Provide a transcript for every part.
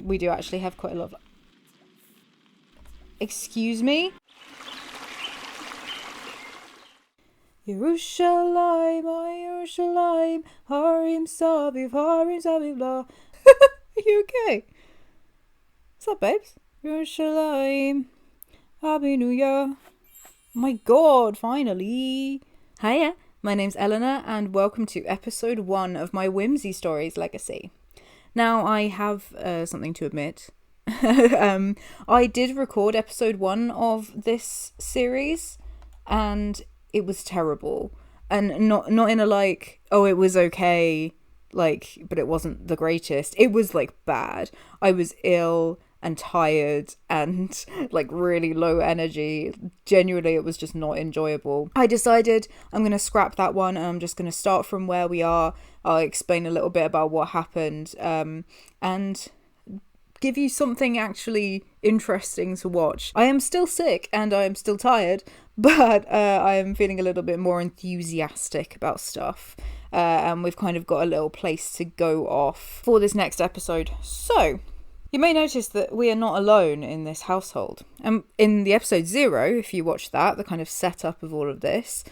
We do actually have quite a lot of... Excuse me? Yerushalayim, Yerushalayim, Harim Saviv La. Are you okay? What's up, babes? Yerushalayim, Abinuya. My god, finally. Hiya, my name's Eleanor, and welcome to episode 1 of my Whimsy Stories Legacy. Now, I have something to admit. I did record episode 1 of this series, and it was terrible. And not in a like, oh, it was okay, like, but it wasn't the greatest. It was like bad. I was ill and tired and like really low energy. Genuinely, it was just not enjoyable. I decided I'm going to scrap that one and I'm just going to start from where we are. I'll explain a little bit about what happened and give you something actually interesting to watch. I am still sick and I am still tired, but I am feeling a little bit more enthusiastic about stuff. And we've kind of got a little place to go off for this next episode. So, you may notice that we are not alone in this household. And in the episode 0, if you watch that, the kind of setup of all of this,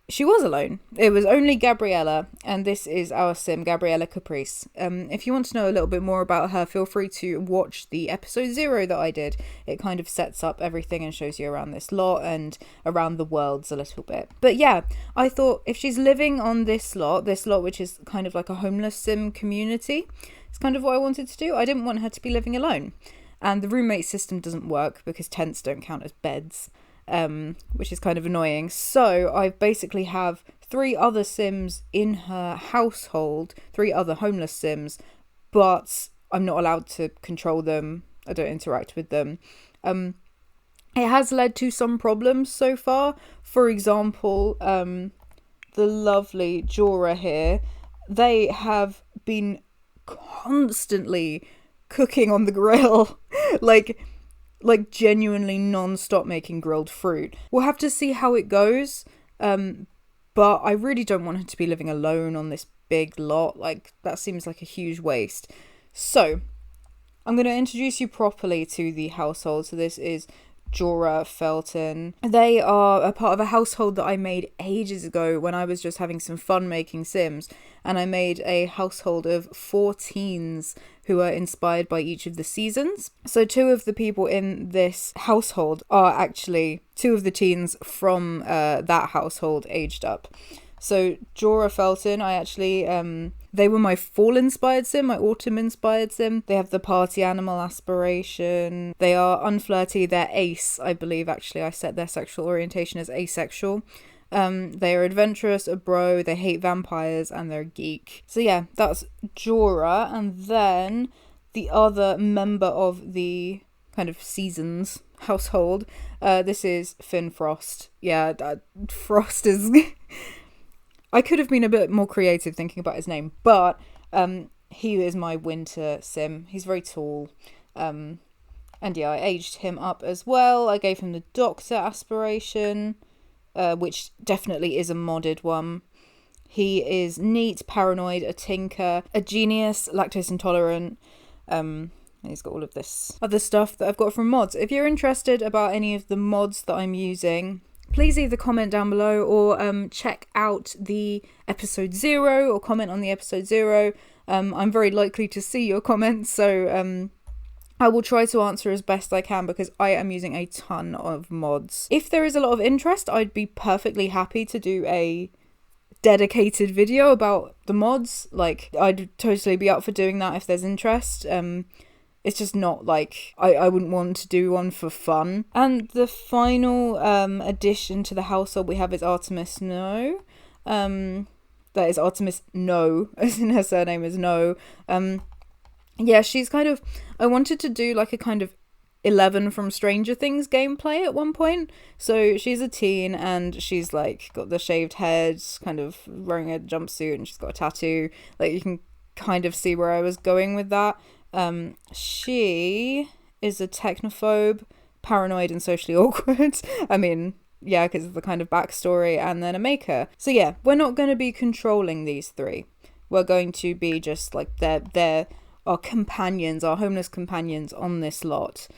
she was alone. It was only Gabriella, and this is our sim, Gabriella Caprice. If you want to know a little bit more about her, feel free to watch the episode 0 that I did. It kind of sets up everything and shows you around this lot and around the worlds a little bit. But yeah, I thought if she's living on this lot which is kind of like a homeless sim community, it's kind of what I wanted to do. I didn't want her to be living alone. And the roommate system doesn't work because tents don't count as beds. Which is kind of annoying. So I basically have 3 other sims in her household, 3 other homeless sims, but I'm not allowed to control them. I don't interact with them. It has led to some problems so far. For example, the lovely Jorah here, they have been constantly cooking on the grill. like genuinely non-stop making grilled fruit. We'll have to see how it goes, but I really don't want her to be living alone on this big lot. Like, that seems like a huge waste. So I'm going to introduce you properly to the household. So this is Jorah Felton. They are a part of a household that I made ages ago when I was just having some fun making Sims, and I made a household of 4 teens who are inspired by each of the seasons. So 2 of the people in this household are actually 2 of the teens from that household aged up. So Jorah Felton, I actually, they were my fall inspired sim, my autumn inspired sim. They have the party animal aspiration. They are unflirty. They're ace, I believe, actually. I set their sexual orientation as asexual. They are adventurous, a bro, they hate vampires, and they're a geek. So yeah, that's Jorah. And then the other member of the kind of seasons household, this is Finn Frost. Yeah, Frost is... I could have been a bit more creative thinking about his name, but he is my winter sim. He's very tall. And yeah, I aged him up as well. I gave him the doctor aspiration, which definitely is a modded one. He is neat, paranoid, a tinker, a genius, lactose intolerant. He's got all of this other stuff that I've got from mods. If you're interested about any of the mods that I'm using, please either comment down below or check out the episode 0 or comment on the episode 0. I'm very likely to see your comments, so I will try to answer as best I can because I am using a ton of mods. If there is a lot of interest, I'd be perfectly happy to do a dedicated video about the mods. Like, I'd totally be up for doing that if there's interest. It's just not like I wouldn't want to do one for fun. And the final addition to the household we have is Artemis Snow. That is Artemis No, as in her surname is No. Yeah, she's kind of... I wanted to do like a kind of 11 from Stranger Things gameplay at one point. So she's a teen and she's like got the shaved head, kind of wearing a jumpsuit, and she's got a tattoo. Like, you can kind of see where I was going with that. She is a technophobe, paranoid, and socially awkward. I mean, yeah, because of the kind of backstory, and then a maker. So yeah, we're not going to be controlling these 3. We're going to be just like they're our companions, our homeless companions on this lot.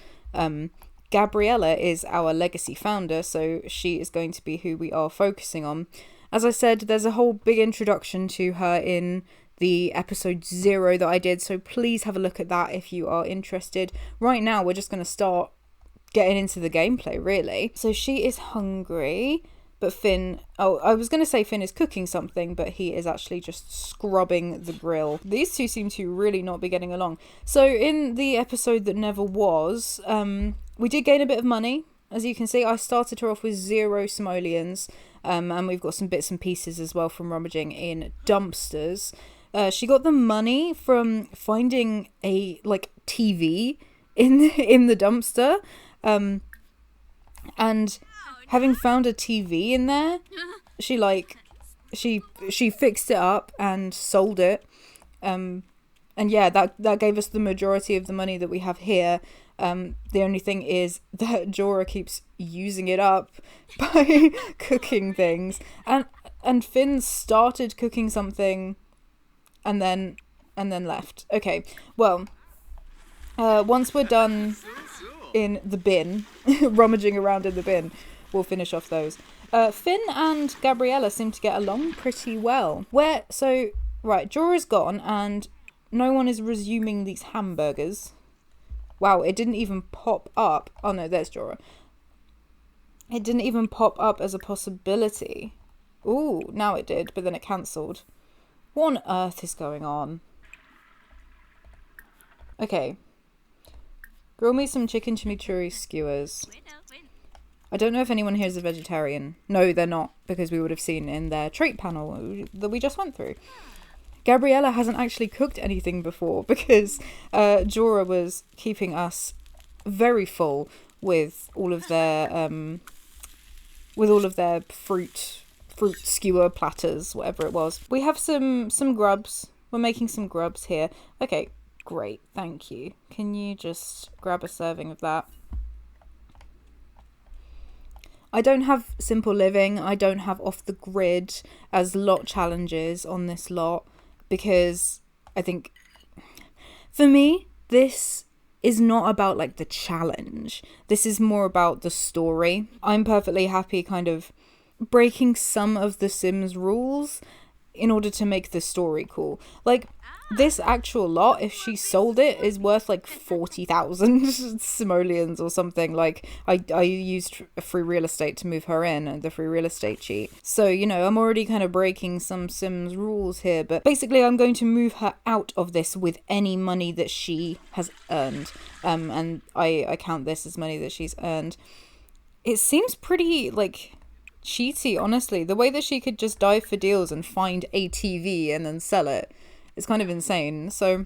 Gabriella is our legacy founder, so she is going to be who we are focusing on. As I said, there's a whole big introduction to her in the episode 0 that I did, so please have a look at that if you are interested. Right now, we're just going to start getting into the gameplay, really. So she is hungry, but Finn... Oh, I was going to say Finn is cooking something, but he is actually just scrubbing the grill. These two seem to really not be getting along. So in the episode that never was, we did gain a bit of money. As you can see, I started her off with 0 simoleons, and we've got some bits and pieces as well from rummaging in dumpsters. She got the money from finding a TV in the dumpster, and having found a TV in there, she fixed it up and sold it, and yeah, that gave us the majority of the money that we have here. The only thing is that Jorah keeps using it up by cooking things, and Finn started cooking something and then left. Okay, well, once we're done in the bin, rummaging around in the bin, we'll finish off those. Finn and Gabriella seem to get along pretty well. Right, Jorah's gone and no one is resuming these hamburgers. Wow, it didn't even pop up. Oh no, there's Jorah. It didn't even pop up as a possibility. Ooh, now it did, but then it cancelled. What on earth is going on? Okay. Grill me some chicken chimichurri skewers. I don't know if anyone here is a vegetarian. No, they're not, because we would have seen in their trait panel that we just went through. Gabriella hasn't actually cooked anything before because Jorah was keeping us very full with all of their fruit skewer platters, whatever it was. We have some grubs. We're making some grubs here. Okay, great, thank you. Can you just grab a serving of that? I don't have simple living. I don't have off the grid as lot challenges on this lot because I think for me this is not about the challenge. This is more about the story. I'm perfectly happy kind of breaking some of the Sims rules in order to make the story cool. This actual lot, if she sold it, is worth 40,000 simoleons or something. I used free real estate to move her in, the free real estate cheat. So, I'm already kind of breaking some Sims rules here, but basically I'm going to move her out of this with any money that she has earned. And I count this as money that she's earned. It seems pretty, cheaty, honestly. The way that she could just dive for deals and find a TV and then sell it. It's kind of insane. So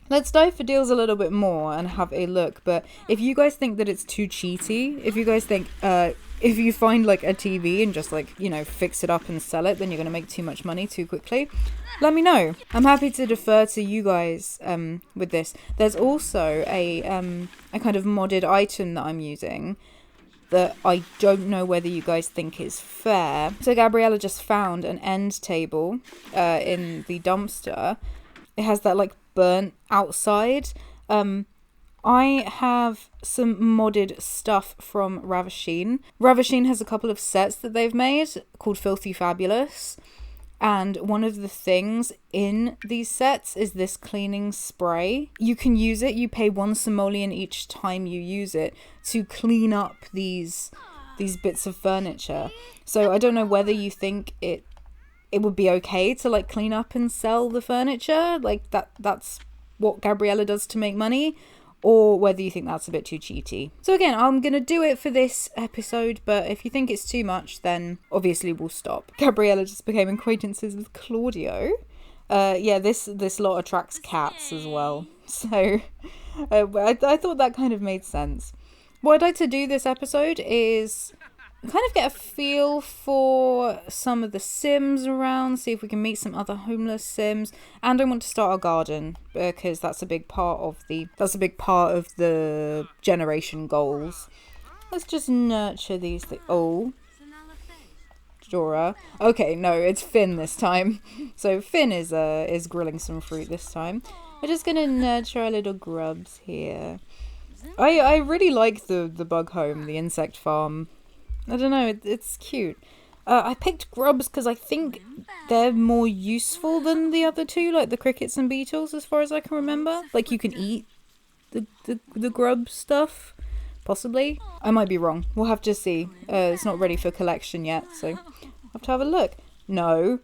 let's dive for deals a little bit more and have a look. But if you guys think that it's too cheaty, if you guys think if you find a TV and just fix it up and sell it, then you're going to make too much money too quickly, let me know. I'm happy to defer to you guys with this. There's also a kind of modded item that I'm using that I don't know whether you guys think is fair. So Gabriella just found an end table in the dumpster. It has that burnt outside. I have some modded stuff from Ravisheen. Ravisheen has a couple of sets that they've made called Filthy Fabulous. And one of the things in these sets is this cleaning spray. You can use it. You pay 1 simoleon each time you use it to clean up these bits of furniture. So I don't know whether you think it would be okay to clean up and sell the furniture. That's what Gabriella does to make money. Or whether you think that's a bit too cheaty. So again, I'm going to do it for this episode, but if you think it's too much, then obviously we'll stop. Gabriella just became acquaintances with Claudio. Yeah, this lot attracts cats as well. So I thought that kind of made sense. What I'd like to do this episode is kind of get a feel for some of the Sims around, see if we can meet some other homeless Sims, and I want to start a garden because that's a big part of the generation goals. Let's just nurture these things. Oh, Jorah. Okay, no, it's Finn this time. So Finn is grilling some fruit this time. We're just gonna nurture our little grubs here. I really like the bug home, the insect farm. I don't know, it's cute. I picked grubs because I think they're more useful than the other two, like the crickets and beetles, as far as I can remember. Like, you can eat the grub stuff, possibly. I might be wrong. We'll have to see. It's not ready for collection yet, so I'll have to have a look. No.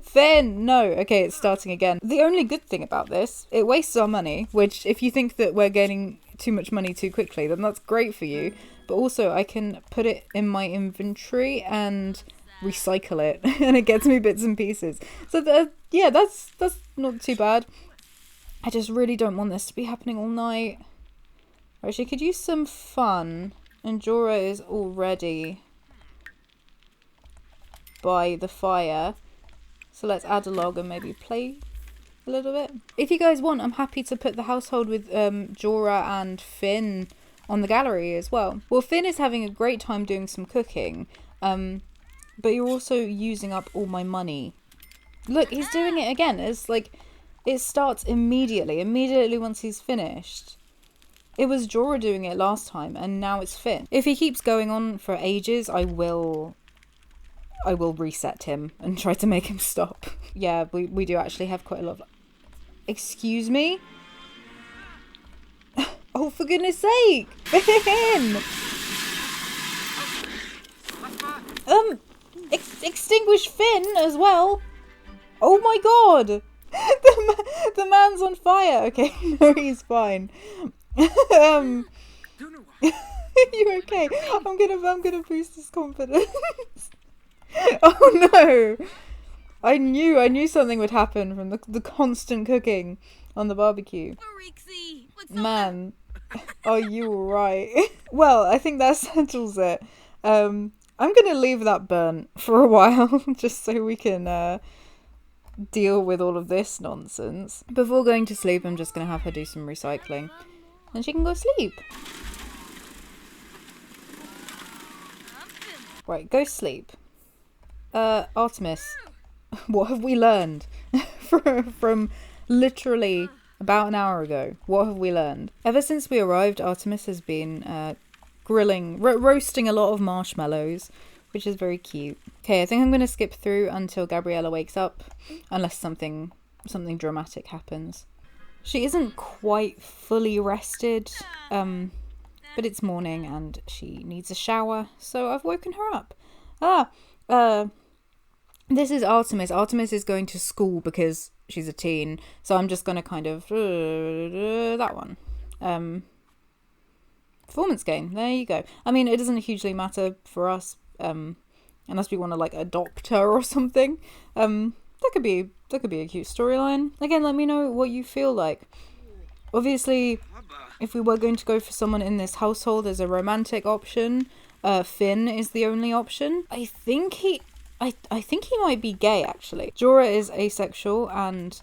Finn, no. Okay, it's starting again. The only good thing about this, it wastes our money, which if you think that we're gaining too much money too quickly, then that's great for you. But also I can put it in my inventory and recycle it and it gets me bits and pieces. So yeah, that's not too bad. I just really don't want this to be happening all night. Right, she could use some fun, and Jorah is already by the fire. So let's add a log and maybe play a little bit. If you guys want, I'm happy to put the household with Jorah and Finn on the gallery as well. Well, Finn is having a great time doing some cooking, but you're also using up all my money. Look, he's doing it again. It's like, it starts immediately once he's finished. It was Jorah doing it last time, and now it's Finn. If he keeps going on for ages, I will reset him and try to make him stop. Yeah, we do actually have quite a lot of... Excuse me? Oh, for goodness sake! Finn! Extinguish Finn as well? Oh my god! The man's on fire! Okay, no, he's fine. Are you okay? I'm gonna boost his confidence. Oh no! I knew something would happen from the constant cooking on the barbecue. Man, are you alright? Well, I think that settles it. I'm gonna leave that burnt for a while, just so we can deal with all of this nonsense. Before going to sleep, I'm just gonna have her do some recycling. And she can go sleep. Right, go sleep. Artemis, what have we learned from literally about an hour ago? What have we learned? Ever since we arrived, Artemis has been roasting a lot of marshmallows, which is very cute. Okay, I think I'm going to skip through until Gabriella wakes up, unless something dramatic happens. She isn't quite fully rested, but it's morning and she needs a shower, so I've woken her up. This is Artemis. Artemis is going to school because she's a teen, so I'm just going to kind of... that one. Performance game. There you go. I mean, it doesn't hugely matter for us, unless we want to, like, adopt her or something. That could be a cute storyline. Again, let me know what you feel like. Obviously, if we were going to go for someone in this household as a romantic option, Finn is the only option. I think he might be gay, actually. Jorah is asexual, and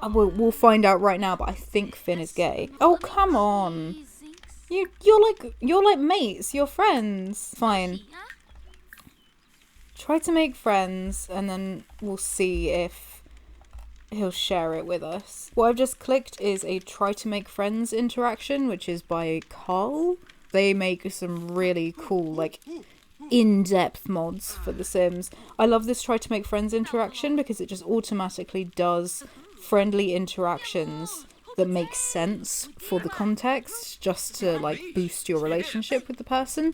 we'll find out right now, but I think Finn is gay. Oh, come on. You're like mates, you're friends. Fine. Try to make friends, and then we'll see if he'll share it with us. What I've just clicked is a try to make friends interaction, which is by Carl. They make some really cool, like, in-depth mods for The Sims. I love this try to make friends interaction because it just automatically does friendly interactions that make sense for the context, just to, like, boost your relationship with the person.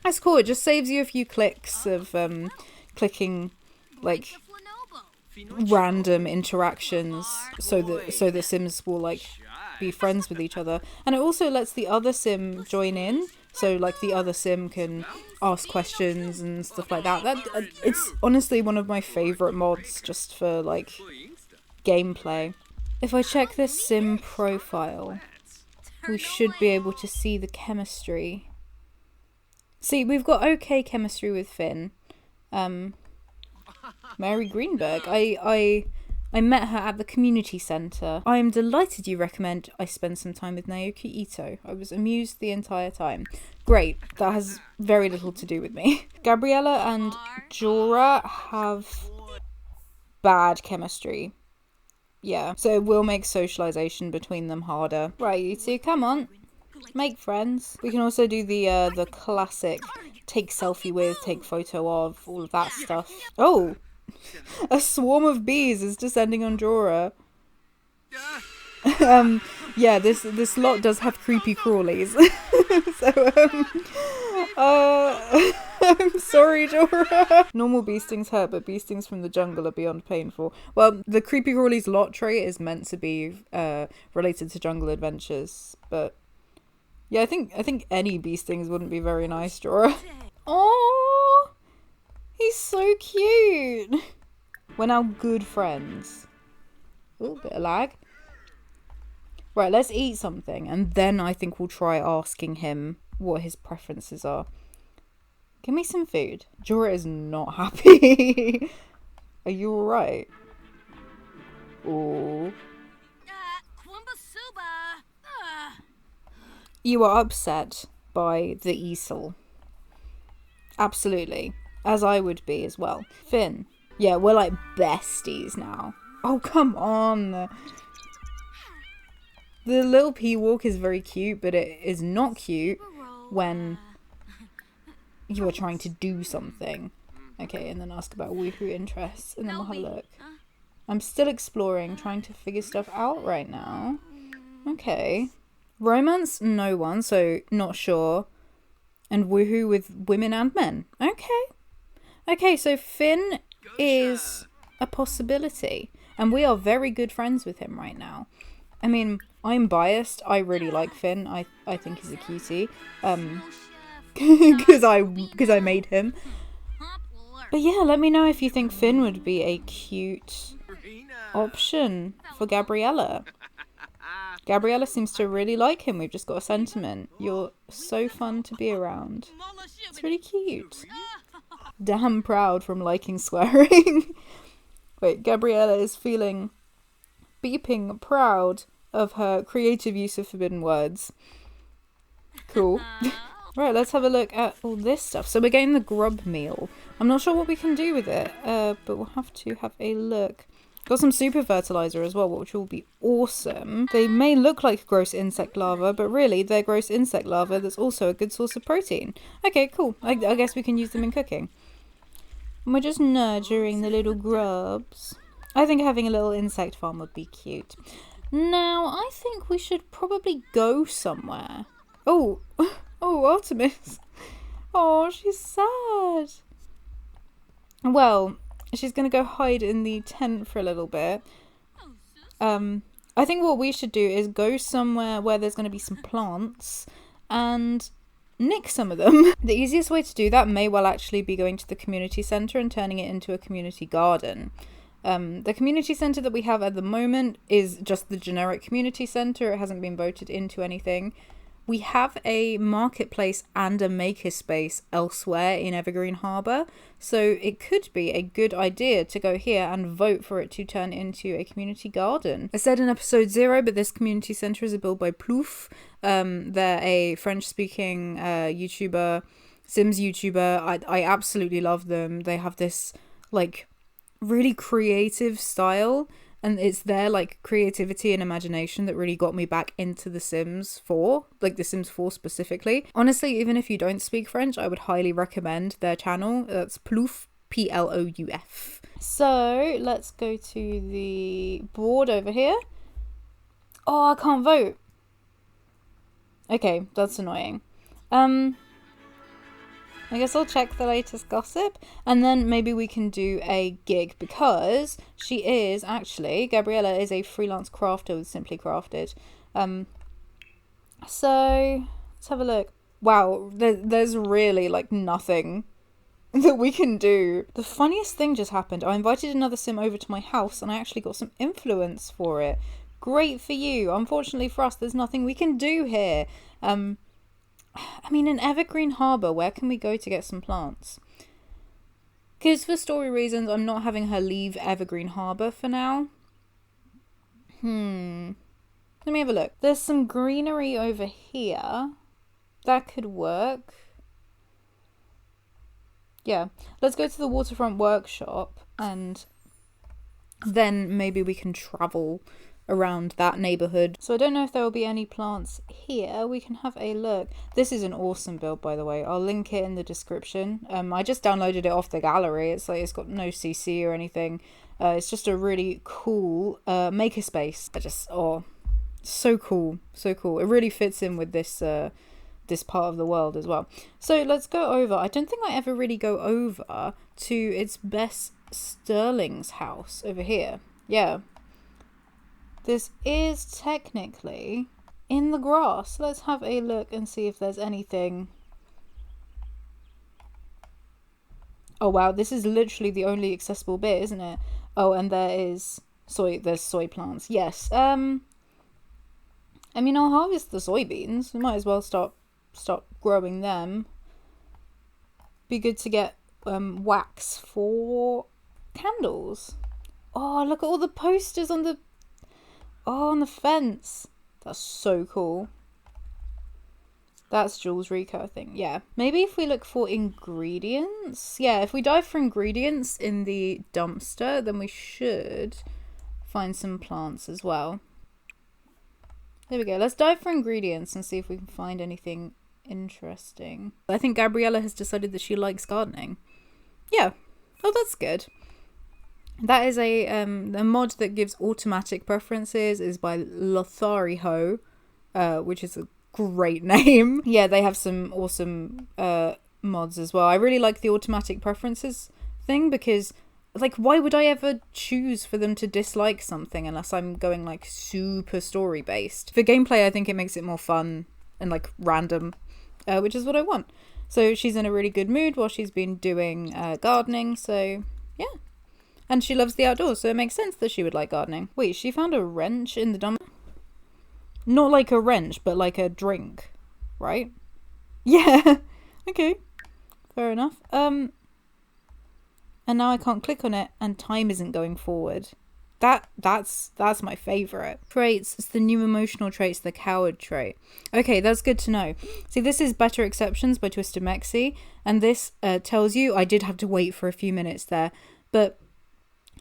That's cool. It just saves you a few clicks of clicking, like, random interactions so that Sims will, like, be friends with each other. And it also lets the other Sim join in, so, like, the other Sim can ask questions and stuff like that. It's honestly one of my favourite mods just for, like, gameplay. If I check this Sim profile, we should be able to see the chemistry. See, we've got okay chemistry with Finn. Mary Greenberg. I met her at the community centre. I am delighted you recommend I spend some time with Naoki Ito. I was amused the entire time. Great. That has very little to do with me. Gabriella and Jorah have bad chemistry. Yeah, so it will make socialization between them harder. Right, you two, come on. Make friends. We can also do the classic take selfie with, take photo of, all of that stuff. Oh! A swarm of bees is descending on Jorah. Yeah, this lot does have creepy crawlies. I'm sorry, Jorah. Normal bee stings hurt, but bee stings from the jungle are beyond painful. Well, the creepy crawlies lot trait is meant to be related to jungle adventures, but yeah, I think any bee stings wouldn't be very nice, Jorah. Oh, he's so cute. We're now good friends. Ooh, bit of lag. Right, let's eat something, and then I think we'll try asking him what his preferences are. Give me some food. Jorah is not happy. Are you alright? Oh. You are upset by the easel. Absolutely. As I would be as well. Finn. Yeah, we're like besties now. Oh, come on. The little pea walk is very cute, but it is not cute when you are trying to do something. Okay, and then ask about woohoo interests, and then we'll have a look. I'm still exploring, trying to figure stuff out right now. Okay. Romance, no one, so not sure. And woohoo with women and men. Okay. Okay, so Finn is a possibility. And we are very good friends with him right now. I mean, I'm biased. I really like Finn. I think he's a cutie. Because I made him. But yeah, let me know if you think Finn would be a cute option for Gabriella. Gabriella seems to really like him. We've just got a sentiment. You're so fun to be around. It's really cute. Damn proud from liking swearing. Wait, Gabriella is feeling beeping proud of her creative use of forbidden words. Cool. Right, let's have a look at all this stuff. So we're getting the grub meal. I'm not sure what we can do with it, but we'll have to have a look. Got some super fertilizer as well, which will be awesome. They may look like gross insect larvae, but really they're gross insect larvae that's also a good source of protein. Okay, cool. I guess we can use them in cooking. And we're just nurturing the little grubs. I think having a little insect farm would be cute. Now, I think we should probably go somewhere. Oh, oh, Artemis. Oh, she's sad. Well, she's going to go hide in the tent for a little bit. I think what we should do is go somewhere where there's going to be some plants and nick some of them. The easiest way to do that may well actually be going to the community centre and turning it into a community garden. The community centre that we have at the moment is just the generic community centre. It hasn't been voted into anything. We have a marketplace and a makerspace elsewhere in Evergreen Harbor, so it could be a good idea to go here and vote for it to turn into a community garden. I said in episode 0, but this community centre is built by Plouf. They're a French-speaking YouTuber, Sims YouTuber. I absolutely love them. They have this like really creative style. And it's their like creativity and imagination that really got me back into The Sims 4, like The Sims 4 specifically. Honestly, even if you don't speak French, I would highly recommend their channel. That's Plouf, Plouf. So let's go to the board over here. Oh, I can't vote. Okay, that's annoying. I guess I'll check the latest gossip and then maybe we can do a gig because she is actually, Gabriella is a freelance crafter with Simply Crafted. So let's have a look. Wow, there's really like nothing that we can do. The funniest thing just happened. I invited another sim over to my house and I actually got some influence for it. Great for you. Unfortunately for us, there's nothing we can do here. I mean, in Evergreen Harbor, where can we go to get some plants? Because for story reasons, I'm not having her leave Evergreen Harbor for now. Let me have a look. There's some greenery over here. That could work. Yeah. Let's go to the waterfront workshop and then maybe we can travel around that neighborhood. So I don't know if there will be any plants here. We can have a look. This is an awesome build, by the way. I'll link it in the description. I just downloaded it off the gallery. It's like it's got no CC or anything. It's just a really cool makerspace. So cool, so cool. It really fits in with this this part of the world as well. So let's go over. I don't think I ever really go over to its best Sterling's house over here. Yeah. This is technically in the grass. Let's have a look and see if there's anything. Oh wow, this is literally the only accessible bit, isn't it? Oh, and there's soy plants. Yes. I mean, I'll harvest the soybeans. We might as well start growing them. Be good to get wax for candles. Oh, look at all the posters on the fence. That's so cool. That's Jules Rico, I think. Yeah. Maybe if we look for ingredients. Yeah, if we dive for ingredients in the dumpster, then we should find some plants as well. There we go. Let's dive for ingredients and see if we can find anything interesting. I think Gabriella has decided that she likes gardening. Yeah. Oh, that's good. That is a mod that gives automatic preferences. Is by Lothari Ho, which is a great name. Yeah, they have some awesome mods as well. I really like the automatic preferences thing because, like, why would I ever choose for them to dislike something unless I'm going like super story based? For gameplay, I think it makes it more fun and like random, which is what I want. So she's in a really good mood while she's been doing gardening. So yeah. And she loves the outdoors, so it makes sense that she would like gardening. Wait, she found a wrench in the dump? Not like a wrench, but like a drink, right? Yeah. Okay. Fair enough. And now I can't click on it, and time isn't going forward. That's my favourite. Traits, it's the new emotional traits, the coward trait. Okay, that's good to know. See, this is Better Exceptions by Twisted Mexi, and this tells you, I did have to wait for a few minutes there, but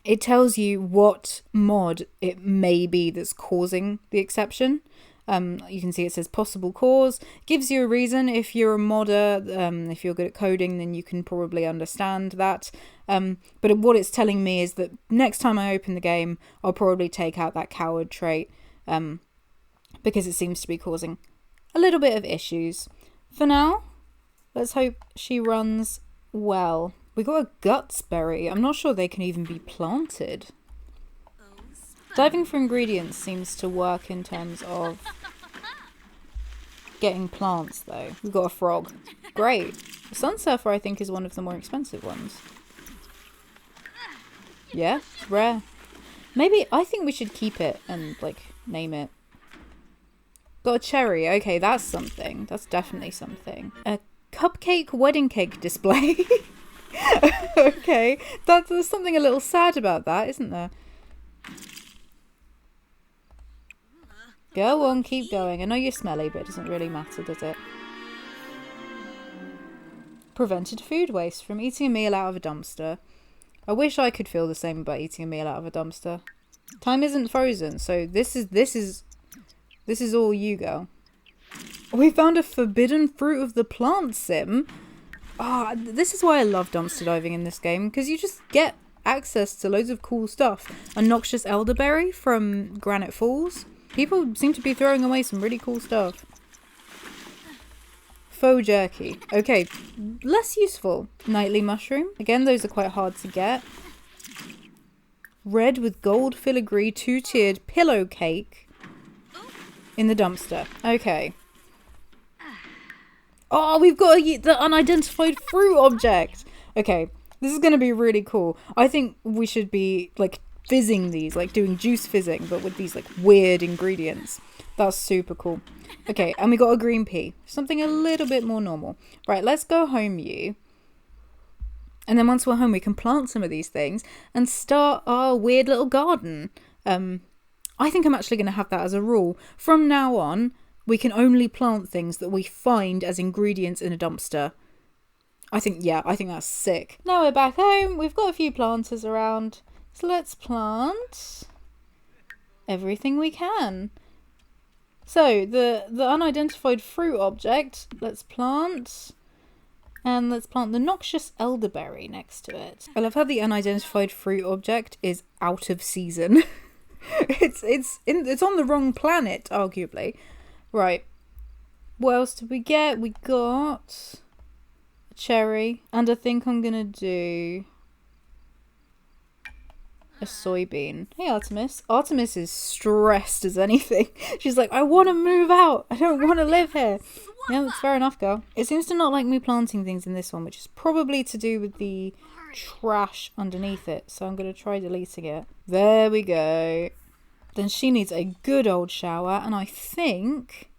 it tells you what mod it may be that's causing the exception. You can see it says possible cause. Gives you a reason. If you're a modder, if you're good at coding, then you can probably understand that. But what it's telling me is that next time I open the game, I'll probably take out that coward trait because it seems to be causing a little bit of issues. For now, let's hope she runs well. We got a guts berry. I'm not sure they can even be planted. Diving for ingredients seems to work in terms of getting plants, though. We've got a frog. Great. The sun surfer, I think, is one of the more expensive ones. Yeah, it's rare. Maybe, I think we should keep it and, like, name it. Got a cherry. Okay, that's something. That's definitely something. A cupcake wedding cake display. Okay, there's something a little sad about that, isn't there? Go on, keep going. I know you're smelly, but it doesn't really matter, does it? Prevented food waste from eating a meal out of a dumpster. I wish I could feel the same about eating a meal out of a dumpster. Time isn't frozen, so this is all you, girl. We found a forbidden fruit of the plant sim. Ah, this is why I love dumpster diving in this game, because you just get access to loads of cool stuff. A noxious elderberry from Granite Falls. People seem to be throwing away some really cool stuff. Faux jerky. Okay, less useful. Nightly mushroom. Again, those are quite hard to get. Red with gold filigree 2-tiered pillow cake in the dumpster. Okay. Oh, we've got the unidentified fruit object. Okay, this is going to be really cool. I think we should be, like, fizzing these, like doing juice fizzing, but with these, like, weird ingredients. That's super cool. Okay, and we got a green pea. Something a little bit more normal. Right, let's go home, you. And then once we're home, we can plant some of these things and start our weird little garden. I think I'm actually going to have that as a rule. From now on, we can only plant things that we find as ingredients in a dumpster. I think that's sick. Now we're back home. We've got a few planters around. So let's plant everything we can. So the unidentified fruit object, let's plant. And let's plant the noxious elderberry next to it. I love how the unidentified fruit object is out of season. It's on the wrong planet, arguably. Right. What else did we get? We got a cherry. And I think I'm gonna do a soybean. Hey, Artemis. Artemis is stressed as anything. She's like, I want to move out. I don't want to live here. Yeah, that's fair enough, girl. It seems to not like me planting things in this one, which is probably to do with the trash underneath it. So I'm going to try deleting it. There we go. Then she needs a good old shower. And I think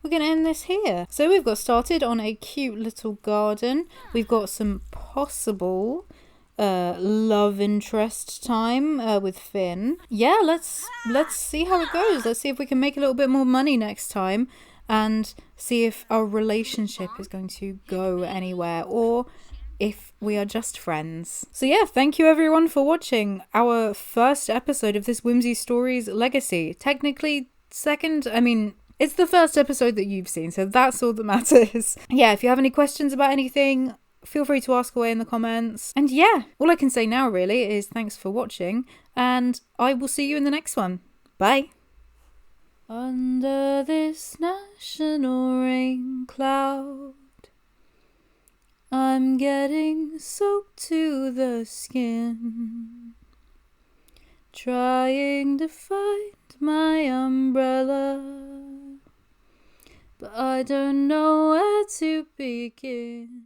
we're going to end this here. So we've got started on a cute little garden. We've got some possible love interest time with Finn. Yeah, let's see how it goes. Let's see if we can make a little bit more money next time. And see if our relationship is going to go anywhere or if we are just friends. So yeah, thank you everyone for watching our first episode of this Whimsy Stories Legacy. Technically second, I mean, it's the first episode that you've seen, so that's all that matters. Yeah, if you have any questions about anything, feel free to ask away in the comments. And yeah, all I can say now really is thanks for watching, and I will see you in the next one. Bye. Under this national rain cloud, I'm getting soaked to the skin, trying to find my umbrella, but I don't know where to begin.